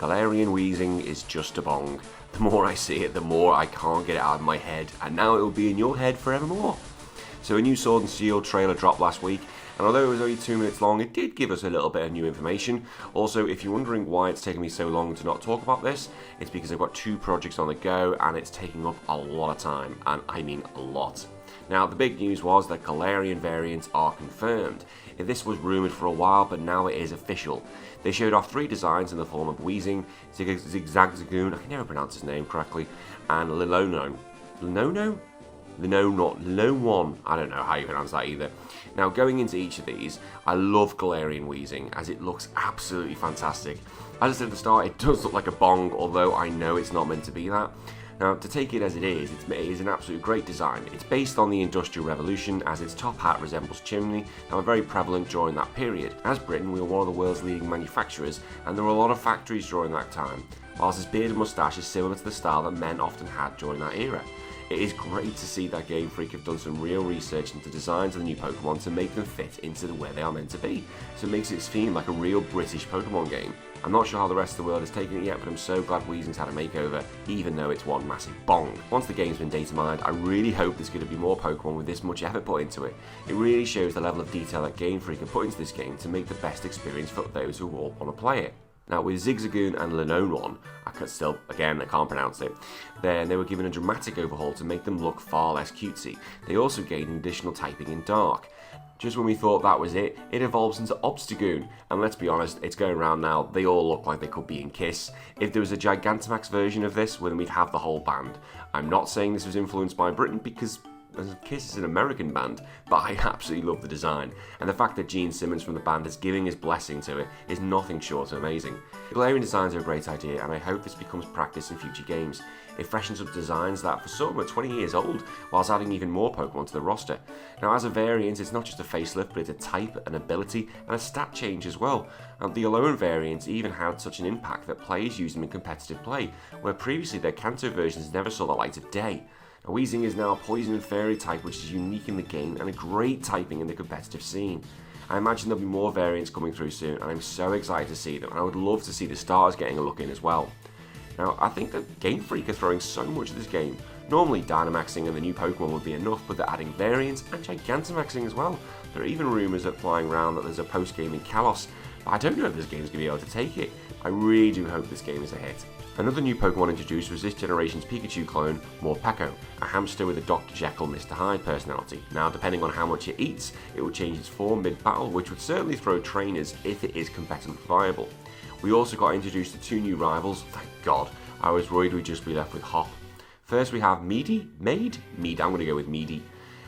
Galarian Weezing is just a bong. The more I see it, the more I can't get it out of my head, and now it will be in your head forevermore. So a new Sword and Shield trailer dropped last week, and although it was only 2 minutes long, it did give us a little bit of new information. Also, if you're wondering why it's taken me so long to not talk about this, it's because I've got 2 projects on the go, and it's taking up a lot of time, and I mean a lot. Now, the big news was that Galarian variants are confirmed. This was rumoured for a while, but now it is official. They showed off 3 designs in the form of Weezing, Zigzagoon, I can never pronounce his name correctly, and Linono. Linono? I don't know how you pronounce that either. Now, going into each of these, I love Galarian Weezing, as it looks absolutely fantastic. As I said at the start, it does look like a bong, although I know it's not meant to be that. Now, to take it as it is an absolute great design. It's based on the Industrial Revolution, as its top hat resembles chimney, and were very prevalent during that period. As Britain, we were one of the world's leading manufacturers, and there were a lot of factories during that time, whilst his beard and moustache is similar to the style that men often had during that era. It is great to see that Game Freak have done some real research into designs of the new Pokemon to make them fit into where they are meant to be, so it makes it seem like a real British Pokemon game. I'm not sure how the rest of the world has taken it yet, but I'm so glad Weezing's had a makeover, even though it's one massive bong. Once the game's been data mined, I really hope there's going to be more Pokemon with this much effort put into it. It really shows the level of detail that Game Freak have put into this game to make the best experience for those who all want to play it. Now, with Zigzagoon and Linono, I can't pronounce it, they were given a dramatic overhaul to make them look far less cutesy. They also gained additional typing in Dark. Just when we thought that was it, it evolves into Obstagoon, and let's be honest, it's going around now, they all look like they could be in Kiss. If there was a Gigantamax version of this, well, then we'd have the whole band. I'm not saying this was influenced by Britain, because Kiss is an American band, but I absolutely love the design, and the fact that Gene Simmons from the band is giving his blessing to it is nothing short of amazing. The Galarian designs are a great idea, and I hope this becomes practice in future games. It freshens up designs that for some are 20 years old, whilst adding even more Pokemon to the roster. Now, as a variant, it's not just a facelift, but it's a type, an ability, and a stat change as well. And the Alolan variants even had such an impact that players used them in competitive play, where previously their Kanto versions never saw the light of day. Now, Weezing is now a Poison and Fairy type, which is unique in the game and a great typing in the competitive scene. I imagine there'll be more variants coming through soon, and I'm so excited to see them, and I would love to see the starters getting a look in as well. Now, I think that Game Freak are throwing so much at this game. Normally, Dynamaxing and the new Pokemon would be enough, but they're adding variants and Gigantamaxing as well. There are even rumours that flying around that there's a post-game in Kalos, but I don't know if this game's going to be able to take it. I really do hope this game is a hit. Another new Pokemon introduced was this generation's Pikachu clone, Morpeko, a hamster with a Dr. Jekyll, Mr. Hyde personality. Now, depending on how much it eats, it will change its form mid-battle, which would certainly throw trainers if it is competitively viable. We also got introduced to 2 new rivals, thank God. I was worried we'd just be left with Hop. First we have Mead, I'm going to go with Meady.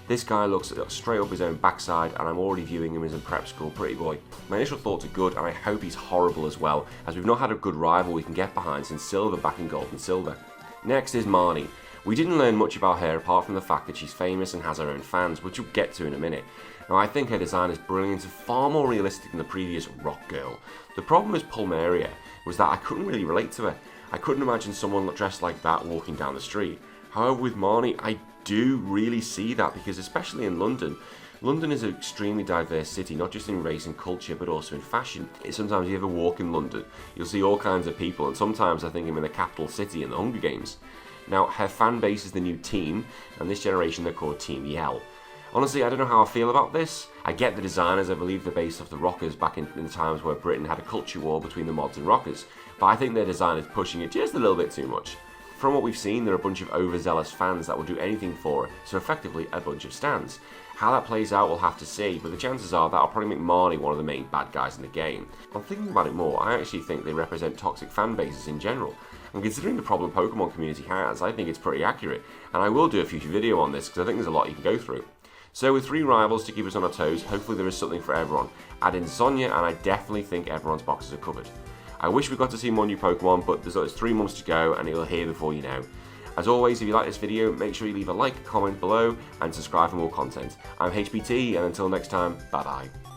This guy looks straight up his own backside, and I'm already viewing him as in prep school pretty boy. My initial thoughts are good, and I hope he's horrible as well, as we've not had a good rival we can get behind since Silver back in Gold and Silver. Next is Marnie. We didn't learn much about her apart from the fact that she's famous and has her own fans, which we'll get to in a minute. Now, I think her design is brilliant and far more realistic than the previous Rock Girl. The problem with Pulmeria was that I couldn't really relate to her. I couldn't imagine someone dressed like that walking down the street. However, with Marnie, I do really see that, because especially in London is an extremely diverse city, not just in race and culture, but also in fashion. Sometimes you ever walk in London, you'll see all kinds of people, and sometimes I think I'm in the capital city in the Hunger Games. Now, her fan base is the new team, and this generation they're called Team Yell. Honestly, I don't know how I feel about this. I get the designers, I believe they're based off the rockers back in the times where Britain had a culture war between the mods and rockers, but I think their design is pushing it just a little bit too much. From what we've seen, there are a bunch of overzealous fans that will do anything for it, so effectively a bunch of stans. How that plays out we'll have to see, but the chances are that'll probably make Marnie one of the main bad guys in the game. I'm thinking about it more, I actually think they represent toxic fan bases in general. And considering the problem Pokemon community has, I think it's pretty accurate, and I will do a future video on this because I think there's a lot you can go through. So with 3 rivals to keep us on our toes, hopefully there is something for everyone. Add in Sonia, and I definitely think everyone's boxes are covered. I wish we got to see more new Pokemon, but there's 3 months to go and it'll here before you know. As always, if you like this video, make sure you leave a like, comment below, and subscribe for more content. I'm HBT, and until next time, bye bye.